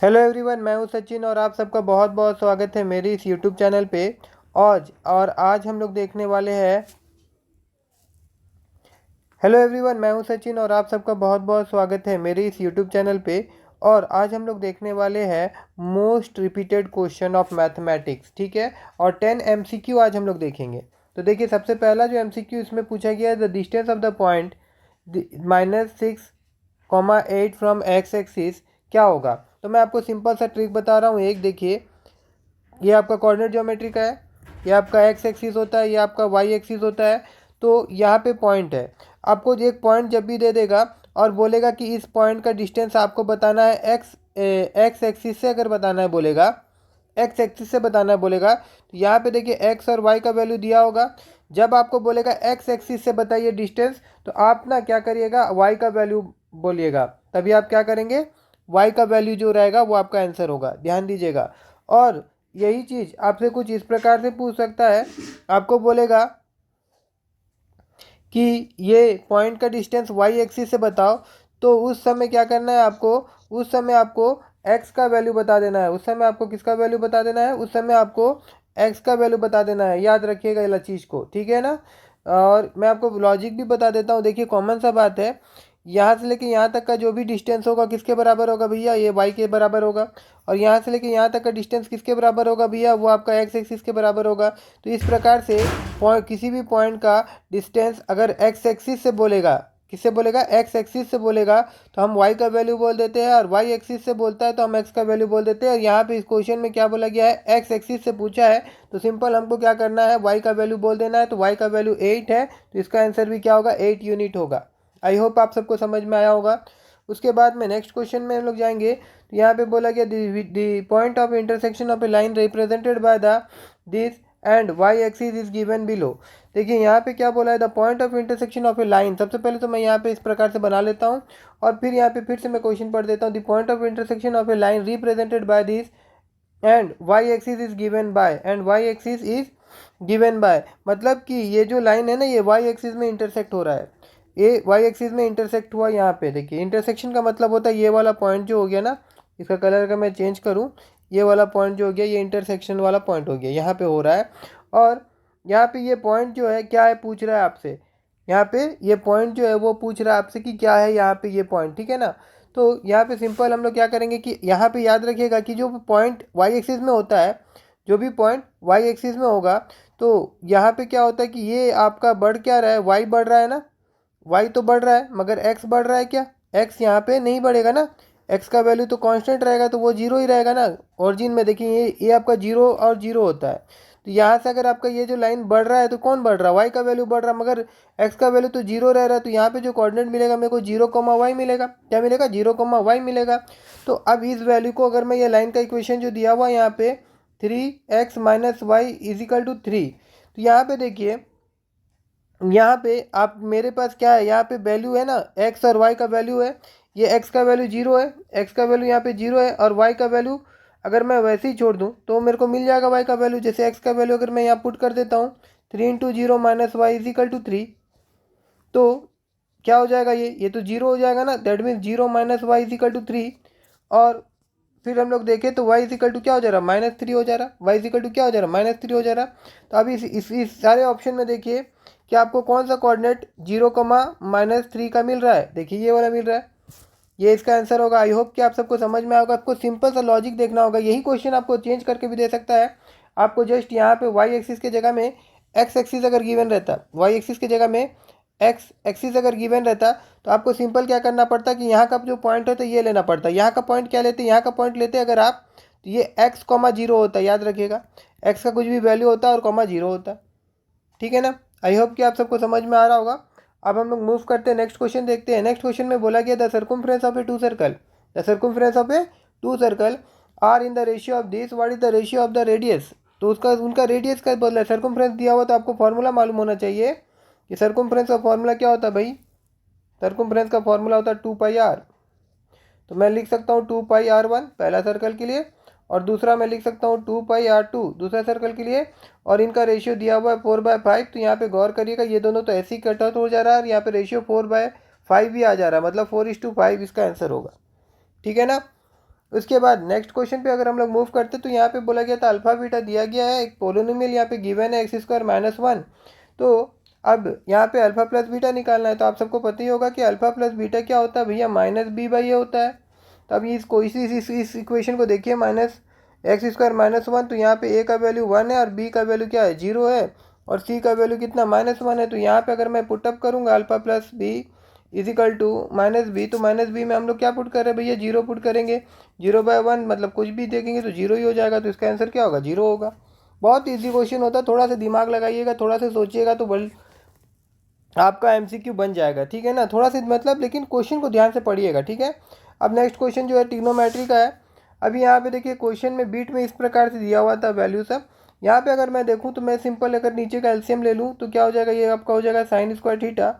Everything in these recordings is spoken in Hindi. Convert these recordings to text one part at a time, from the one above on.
हेलो एवरीवन, मैं हूं सचिन और आप सबका बहुत बहुत स्वागत है मेरी इस यूट्यूब चैनल पे। आज हम लोग देखने वाले हैं। हेलो एवरीवन, मैं हूं सचिन और आप सबका बहुत बहुत स्वागत है मेरे इस यूट्यूब चैनल पे। और आज हम लोग देखने वाले हैं most repeated question of mathematics, ठीक है। और 10 एमसीक्यू आज हम लोग देखेंगे। तो देखिए, सबसे पहला जो एमसीक्यू इसमें पूछा गया है, the distance of the point -6, 8 from x axis क्या होगा। तो मैं आपको सिंपल सा ट्रिक बता रहा हूँ। एक देखिए, ये आपका कोऑर्डिनेट ज्योमेट्री का है, ये आपका एक्स एक्सिस होता है, ये आपका वाई एक्सिस होता है। तो यहाँ पे पॉइंट है, आपको एक पॉइंट जब भी दे देगा और बोलेगा कि इस पॉइंट का डिस्टेंस आपको बताना है एक्स एक्सिस से, अगर बताना है बोलेगा, एक्स एक्सिस से बताना है बोलेगा, तो यहाँ पे देखिए एक्स और वाई का वैल्यू दिया होगा। जब आपको बोलेगा एक्स एक्सिस से बताइए डिस्टेंस, तो आप ना क्या करिएगा, वाई का वैल्यू बोलिएगा। तभी आप क्या करेंगे, वाई का वैल्यू जो रहेगा वो आपका आंसर होगा, ध्यान दीजिएगा। और यही चीज़ आपसे कुछ इस प्रकार से पूछ सकता है, आपको बोलेगा कि ये पॉइंट का डिस्टेंस वाई एक्सिस से बताओ। तो उस समय क्या करना है आपको, उस समय आपको एक्स का वैल्यू बता देना है। उस समय आपको किसका वैल्यू बता देना है, उस समय आपको एक्स का वैल्यू बता देना है। याद रखिएगा इस चीज़ को, ठीक है ना। और मैं आपको लॉजिक भी बता देता हूँ। देखिए, कॉमन सा बात है, यहाँ से लेके यहाँ तक का जो भी डिस्टेंस होगा किसके बराबर होगा भैया, ये वाई के बराबर होगा। और यहाँ से लेके यहाँ तक का डिस्टेंस किसके बराबर होगा भैया, वो आपका एक्स एक्सिस के बराबर होगा। तो इस प्रकार से किसी भी पॉइंट का डिस्टेंस अगर एक्स एक्सिस से बोलेगा, किससे बोलेगा, एक्स एक्सिस से बोलेगा, तो हम वाई का वैल्यू बोल देते हैं। और वाई एक्सिस से बोलता है तो हम एक्स का वैल्यू बोल देते हैं। और यहाँ पे इस क्वेश्चन में क्या बोला गया है, एक्स एक्सिस से पूछा है, तो सिंपल हमको क्या करना है, वाई का वैल्यू बोल देना है। तो वाई का वैल्यू 8 है, तो इसका आंसर भी क्या होगा, 8 यूनिट होगा। आई होप आप सबको समझ में आया होगा। उसके बाद में नेक्स्ट क्वेश्चन में हम लोग जाएंगे। तो यहाँ पे बोला गया, the point of intersection of a line represented by the this and Y axis is given below. देखिए, यहाँ पे क्या बोला है, the point of intersection of a line. सबसे पहले तो मैं यहाँ पे इस प्रकार से बना लेता हूँ और फिर यहाँ पे फिर से मैं क्वेश्चन पढ़ देता हूँ। The point of intersection of a line represented by this and Y axis is given by, and Y axis is given by, मतलब कि ये जो लाइन है ना, ये वाई एक्सिस में इंटरसेक्ट हो रहा है। ये वाई एक्सिस में इंटरसेक्ट हुआ। यहाँ पे देखिए, इंटरसेक्शन का मतलब होता है ये वाला पॉइंट जो हो गया ना, इसका कलर का मैं चेंज करूँ, ये वाला पॉइंट जो हो गया, ये इंटरसेक्शन वाला पॉइंट हो गया, यहाँ पे हो रहा है। और यहाँ पे ये पॉइंट जो है क्या है, पूछ रहा है आपसे। यहाँ पे ये पॉइंट जो है वो पूछ रहा है आपसे कि क्या है यहाँ पे ये पॉइंट, ठीक है ना। तो यहाँ पे सिंपल हम लोग क्या करेंगे कि यहाँ पे याद रखिएगा कि जो पॉइंट वाई एक्सिस में होता है, जो भी पॉइंट वाई एक्सिस में होगा, तो यहाँ पे क्या होता है कि ये आपका बढ़ क्या रहा है, वाई बढ़ रहा है ना, वाई तो बढ़ रहा है, मगर एक्स बढ़ रहा है क्या, एक्स यहाँ पे नहीं बढ़ेगा ना। एक्स का वैल्यू तो कांस्टेंट रहेगा, तो वो जीरो ही रहेगा ना। ओरिजिन में देखिए, ये आपका जीरो और जीरो होता है। तो यहाँ से अगर आपका ये जो लाइन बढ़ रहा है, तो कौन बढ़ रहा है, वाई का वैल्यू बढ़ रहा है, मगर एक्स का वैल्यू तो जीरो रह रहा है। तो यहाँ पे जो कोऑर्डिनेट मिलेगा मेरे को, 0, मिलेगा। क्या मिलेगा, 0, मिलेगा। तो अब इस वैल्यू को अगर मैं, ये लाइन का इक्वेशन जो दिया हुआ है यहाँ पे, 3x - y इजिकल टू 3। तो यहाँ पे देखिए, यहाँ पे आप, मेरे पास क्या है, यहाँ पे वैल्यू है ना, एक्स और वाई का वैल्यू है। ये एक्स का वैल्यू जीरो है, एक्स का वैल्यू यहाँ पे जीरो है, और वाई का वैल्यू अगर मैं वैसे ही छोड़ दूँ तो मेरे को मिल जाएगा वाई का वैल्यू। जैसे एक्स का वैल्यू अगर मैं यहाँ पुट कर देता हूँ, 3 × 0 - y इजिकल टू 3, तो क्या हो जाएगा, ये तो जीरो हो जाएगा ना, that means 0 - y is equal to 3। और फिर हम लोग देखें तो y इजिकल टू क्या हो जा रहा है, -3 हो जा रहा है। y इजिकल टू क्या हो जा रहा है, -3 हो जा रहा है। तो अभी इस सारे ऑप्शन में देखिए कि आपको कौन सा कोऑर्डिनेट 0, -3 का मिल रहा है। देखिए, ये वाला मिल रहा है, ये इसका आंसर होगा। आई होप कि आप सबको समझ में आएगा। आपको सिंपल सा लॉजिक देखना होगा। यही क्वेश्चन आपको चेंज करके भी दे सकता है। आपको जस्ट यहाँ पे वाई एक्सिस के जगह में एक्स एक्सिस अगर गिवन रहता, वाई एक्सिस की जगह में एक्स एक्सिस अगर गिवन रहता, तो आपको सिंपल क्या करना पड़ता कि यहाँ का जो पॉइंट होता है ये लेना पड़ता। यहाँ का पॉइंट क्या लेते, यहाँ का पॉइंट लेते अगर आप, तो ये x, 0 होता है। याद रखिएगा, x का कुछ भी वैल्यू होता है और कॉमा 0 होता है, ठीक है ना। आई होप कि आप सबको समझ में आ रहा होगा। अब हम लोग मूव करते हैं, नेक्स्ट क्वेश्चन देखते हैं। नेक्स्ट क्वेश्चन में बोला गया, the circumference of a two circle, the circumference of a two circle are in the ratio of this, what is the ratio of the radius. तो उसका उनका रेडियस का बदला, सर्कमफ्रेंस दिया हुआ तो आपको फॉर्मूला मालूम होना चाहिए कि सर्कमफ्रेंस का फॉर्मूला क्या होता है भाई। सर्कमफ्रेंस का फॉर्मूला होता है 2πr। तो मैं लिख सकता हूँ 2πr1 पहला सर्कल के लिए, और दूसरा मैं लिख सकता हूँ 2πr2 दूसरा सर्कल के लिए। और इनका रेशियो दिया हुआ है 4/5। तो यहाँ पे गौर करिएगा, ये दोनों तो ऐसे ही कट आउट हो जा रहा है, और यहाँ पे रेशियो 4/5 भी आ जा रहा है, मतलब 4:5 इसका आंसर होगा, ठीक है ना। उसके बाद नेक्स्ट क्वेश्चन पे अगर हम लोग मूव करते तो यहाँ पे बोला गया था अल्फा बीटा दिया गया है, एक पोलिनोमियल यहाँ पे गिवन है x² - 1। तो अब यहाँ पे अल्फा प्लस बीटा निकालना है। तो आप सबको पता ही होगा कि अल्फा प्लस बीटा क्या होता है भैया, -b/a होता है। तो अब इस इक्वेशन को देखिए, -x² - 1, तो यहाँ पे a का वैल्यू 1 है और b का वैल्यू क्या है, 0 है, और c का वैल्यू कितना, -1 है। तो यहाँ पे अगर मैं पुटअप करूँगा alpha plus B is equal to -b, तो -b में हम लोग क्या पुट कर रहे हैं भैया, 0 पुट करेंगे। 0/1 मतलब कुछ भी देखेंगे तो 0 ही हो जाएगा। तो इसका आंसर क्या होगा, 0 होगा। बहुत ईजी क्वेश्चन होता है, थोड़ा सा दिमाग लगाइएगा, थोड़ा सा सोचिएगा तो आपका एमसीक्यू बन जाएगा, ठीक है ना। थोड़ा सा मतलब, लेकिन क्वेश्चन को ध्यान से पढ़िएगा, ठीक है। अब नेक्स्ट क्वेश्चन जो है ट्रिग्नोमेट्री का है। अभी यहाँ पे देखिए क्वेश्चन में बीट में इस प्रकार से दिया हुआ था वैल्यू सब। यहाँ पे अगर मैं देखूँ तो मैं सिंपल अगर नीचे का एलसीएम ले लूँ तो क्या हो जाएगा, ये आपका हो जाएगा sin²θ,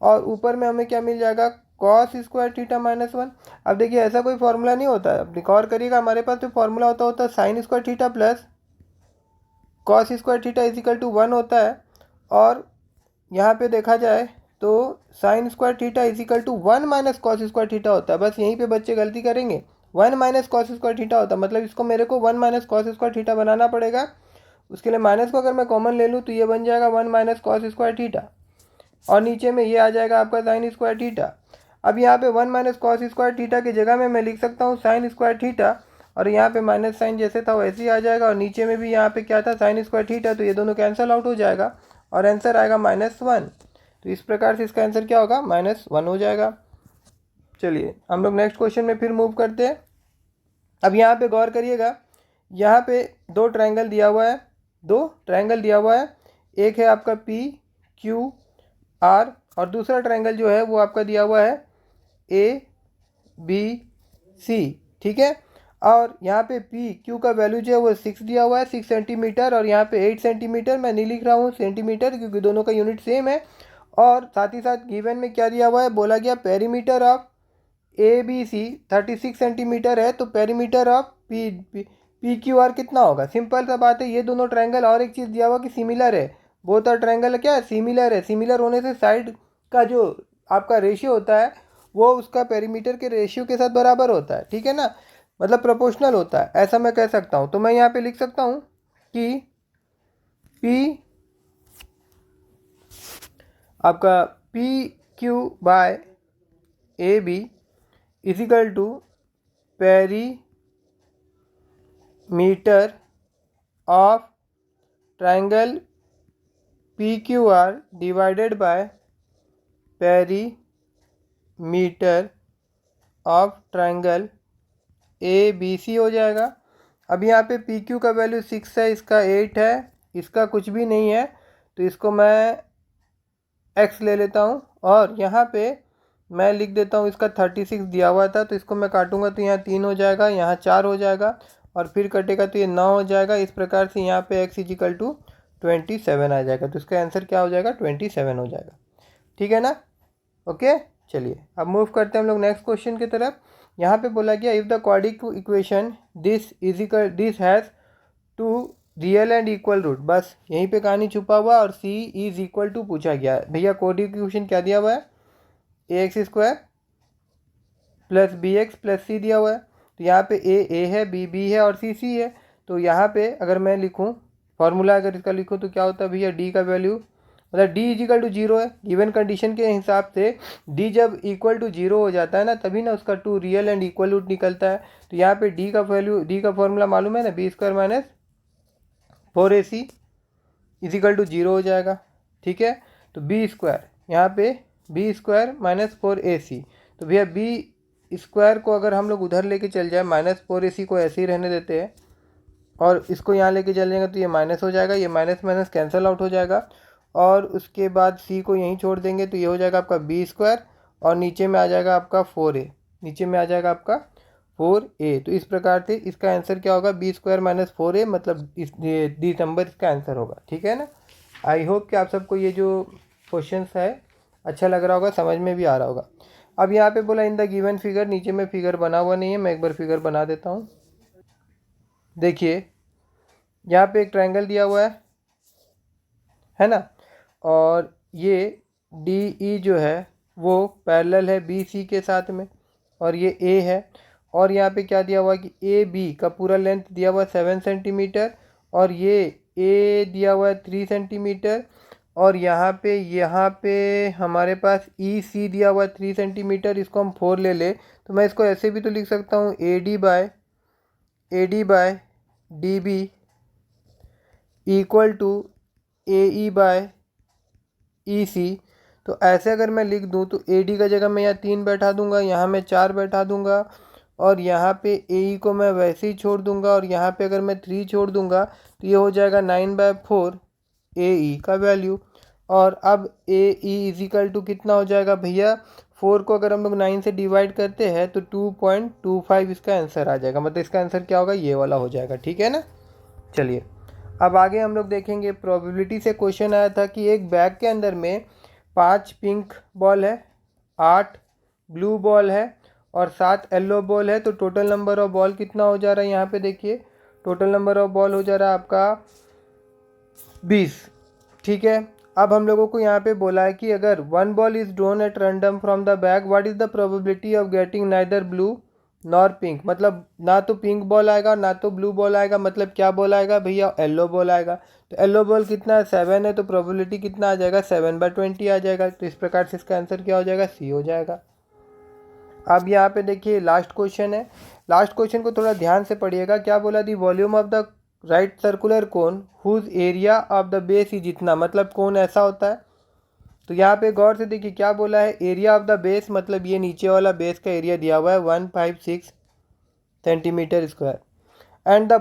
और ऊपर में हमें क्या मिल जाएगा, cos²θ-1। अब देखिए ऐसा कोई फॉर्मूला नहीं होता है, अब रिकॉर्ड करिएगा, हमारे पास जो फॉर्मूला होता है sin² प्लस cos²1 होता है। और यहाँ पे देखा जाए तो sin²1 माइनस cos² होता है। बस यहीं पे बच्चे गलती करेंगे, 1 माइनस cos² होता है, मतलब इसको मेरे को 1 माइनस cos² बनाना पड़ेगा। उसके लिए माइनस को अगर मैं कॉमन ले लूँ तो ये बन जाएगा 1 माइनस cos², और नीचे में ये आ जाएगा आपका sin²। अब यहाँ पे 1 माइनस cos² की जगह में मैं लिख सकता हूँ sin², और यहाँ पे माइनस साइन जैसे था वैसे ही आ जाएगा, और नीचे में भी यहाँ पे क्या था sin², तो ये दोनों कैंसिल आउट हो जाएगा और आंसर आएगा -1। तो इस प्रकार से इसका आंसर क्या होगा, -1 हो जाएगा। चलिए हम लोग नेक्स्ट क्वेश्चन में फिर मूव करते हैं। अब यहाँ पे गौर करिएगा, यहाँ पे दो ट्रायंगल दिया हुआ है, एक है आपका PQR, और दूसरा ट्रायंगल जो है वो आपका दिया हुआ है ABC, ठीक है। और यहाँ पे PQ का वैल्यू जो है वो 6 दिया हुआ है, 6 सेंटीमीटर, और यहाँ पे 8 सेंटीमीटर। मैं नहीं लिख रहा हूँ सेंटीमीटर क्योंकि दोनों का यूनिट सेम है। और साथ ही साथ गिवन में क्या दिया हुआ है, बोला गया पेरीमीटर ऑफ ABC 36 सेंटीमीटर है, तो पेरीमीटर ऑफ PQR कितना होगा। सिंपल सा बात है, ये दोनों ट्रायंगल, और एक चीज़ दिया हुआ कि सिमिलर है, बोथ आर ट्रायंगल क्या है, सिमिलर है। सिमिलर होने से साइड का जो आपका रेशियो होता है वो उसका पेरीमीटर के रेशियो के साथ बराबर होता है, ठीक है ना, मतलब प्रोपोर्शनल होता है, ऐसा मैं कह सकता हूँ। तो मैं यहाँ पे लिख सकता हूँ कि P आपका PQ/AB is equal to perimeter of triangle PQR divided by perimeter of triangle ABC हो जाएगा। अब यहाँ पे PQ का वैल्यू 6 है, इसका 8 है, इसका कुछ भी नहीं है, तो इसको मैं x ले लेता हूँ, और यहाँ पे मैं लिख देता हूँ इसका 36 दिया हुआ था, तो इसको मैं काटूंगा तो यहाँ 3 हो जाएगा, यहाँ 4 हो जाएगा, और फिर कटेगा तो ये 9 हो जाएगा। इस प्रकार से यहाँ पे x इजिकल टू 27 आ जाएगा। तो इसका आंसर क्या हो जाएगा, 27 हो जाएगा, ठीक है ना। ओके, चलिए अब मूव करते हैं हम लोग नेक्स्ट क्वेश्चन की तरफ। यहाँ पे बोला गया if the quadratic equation this has 2 real and equal root, बस यहीं पे कहानी छुपा हुआ, और c इज इक्वल टू पूछा गया है। भैया क्वाड्रिक इक्वेशन क्या दिया हुआ है, ax² plus bx plus c दिया हुआ है। तो यहाँ पे a है, b है, और c है। तो यहाँ पे अगर मैं लिखूँ फॉर्मूला, अगर इसका लिखूँ तो क्या होता है भैया, d का वैल्यू, मतलब d इजिकल टू 0 है। गिवन कंडीशन के हिसाब से d जब इक्वल टू 0 हो जाता है ना, तभी ना उसका 2 रियल एंड इक्वल रूट निकलता है। तो यहाँ पे d का वैल्यू, d का फॉर्मूला मालूम है ना, b² - 4ac इजिकल टू 0 हो जाएगा, ठीक है। तो b², यहाँ पे b² - 4ac, तो भैया b² को अगर हम लोग उधर लेके चल जाए, -4ac को ऐसे ही रहने देते हैं, और इसको यहाँ लेके चल जाएंगे तो ये माइनस हो जाएगा, ये माइनस माइनस कैंसिल आउट हो जाएगा, और उसके बाद c को यहीं छोड़ देंगे तो ये हो जाएगा आपका b², और नीचे में आ जाएगा आपका 4a, नीचे में आ जाएगा आपका 4a। तो इस प्रकार से इसका आंसर क्या होगा, b² - 4a, मतलब इस दिसंबर इसका आंसर होगा, ठीक है ना। आई होप कि आप सबको ये जो क्वेश्चंस है अच्छा लग रहा होगा, समझ में भी आ रहा होगा। अब यहाँ पे बोला इन द गिवन फिगर, नीचे में फिगर बना हुआ नहीं है, मैं एक बार फिगर बना देता हूँ। देखिए यहाँ पे एक ट्रायंगल दिया हुआ है ना, और ये DE जो है वो पैरेलल है BC के साथ में, और ये A है, और यहाँ पे क्या दिया हुआ है कि ए बी का पूरा लेंथ दिया हुआ है 7 सेंटीमीटर, और ये ए दिया हुआ है 3 सेंटीमीटर, और यहाँ पे हमारे पास ई सी दिया हुआ है 3 सेंटीमीटर। इसको हम 4 ले ले तो मैं इसको ऐसे भी तो लिख सकता हूँ A D by D B equal to A E by E C. तो ऐसे अगर मैं लिख दूँ तो ए डी का जगह मैं यहाँ 3 बैठा दूंगा, यहाँ मैं 4 बैठा दूंगा, और यहाँ पे ए ई को मैं वैसे ही छोड़ दूंगा, और यहाँ पे अगर मैं 3 छोड़ दूंगा तो ये हो जाएगा 9/4 ए ई का वैल्यू। और अब ए ई इजिकल टू कितना हो जाएगा भैया, 4 को अगर हम लोग 9 से डिवाइड करते हैं तो 2.25 इसका आंसर आ जाएगा। मतलब इसका आंसर क्या होगा, ये वाला हो जाएगा। ठीक है ना। चलिए अब आगे हम लोग देखेंगे। प्रोबेबिलिटी से क्वेश्चन आया था कि एक बैग के अंदर में 5 पिंक बॉल है, 8 ब्लू बॉल है और 7 येलो बॉल है। तो टोटल नंबर ऑफ बॉल कितना हो जा रहा है, यहाँ पे देखिए टोटल नंबर ऑफ बॉल हो जा रहा है आपका 20। ठीक है। अब हम लोगों को यहाँ पे बोला है कि अगर 1 ball is drawn at random from the bag, what is the probability of getting neither blue nor pink. मतलब ना तो पिंक बॉल आएगा ना तो ब्लू बॉल आएगा। मतलब क्या बॉल आएगा भैया, येलो बॉल आएगा। तो येलो बॉल कितना है, 7 है, तो प्रोबेबिलिटी कितना आ जाएगा, 7/20 आ जाएगा। तो इस प्रकार से इसका आंसर क्या हो जाएगा, सी हो जाएगा। अब यहाँ पे देखिए लास्ट क्वेश्चन है। लास्ट क्वेश्चन को थोड़ा ध्यान से पढ़िएगा। क्या बोला, the volume of the right circular cone whose area of the base is इतना। मतलब कोन ऐसा होता है। तो यहाँ पे गौर से देखिए क्या बोला है, एरिया ऑफ द बेस, मतलब ये नीचे वाला बेस का एरिया दिया हुआ है 156 centimetre square. And the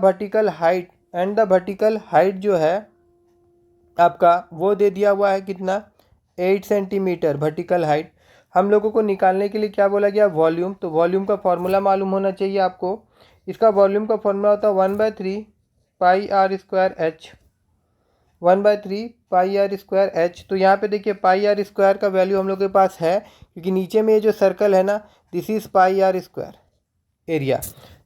vertical height जो है आपका वो दे दिया हुआ है कितना, 8 सेंटीमीटर वर्टिकल हाइट। हम लोगों को निकालने के लिए क्या बोला गया, वॉल्यूम। तो वॉल्यूम का फॉर्मूला मालूम होना चाहिए आपको। इसका वॉल्यूम का फॉर्मूला होता है 1/3 pi are square h, 1/3 pi are square h. तो यहाँ पे देखिए पाई आर स्क्वायर का वैल्यू हम लोग के पास है, क्योंकि नीचे में ये जो सर्कल है ना, this is pi are square area.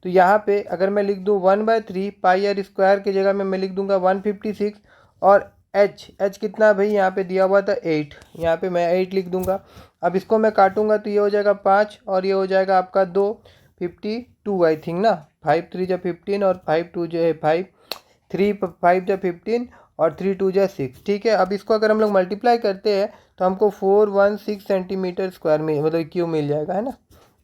तो यहाँ पे अगर मैं लिख दूँ 1/3 पाई आर स्क्वायर की जगह में मैं लिख दूंगा 156, और एच कितना भाई यहाँ पे दिया हुआ था 8, यहाँ पे मैं 8 लिख दूंगा। अब इसको मैं काटूंगा तो ये हो जाएगा 5 और ये हो जाएगा आपका 2, 52 आई थिंक ना। 5 3 जा 15 और 5 2 जो है 5, 3 5 जा 15 और 3 2 जा 6। ठीक है। अब इसको अगर हम लोग मल्टीप्लाई करते हैं तो हमको 416 सेंटीमीटर स्क्वायर में मतलब क्यू मिल जाएगा, है ना।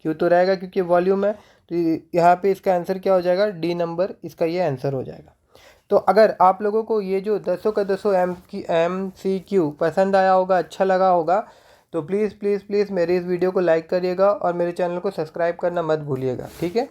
क्यू तो रहेगा क्योंकि वॉल्यूम है। तो यहाँ पे इसका आंसर क्या हो जाएगा, डी नंबर इसका ये आंसर हो जाएगा। तो अगर आप लोगों को ये जो 10 का 10 MCQ पसंद आया होगा, अच्छा लगा होगा, तो प्लीज़ प्लीज़ प्लीज़ मेरे इस वीडियो को लाइक करिएगा और मेरे चैनल को सब्सक्राइब करना मत भूलिएगा। ठीक है।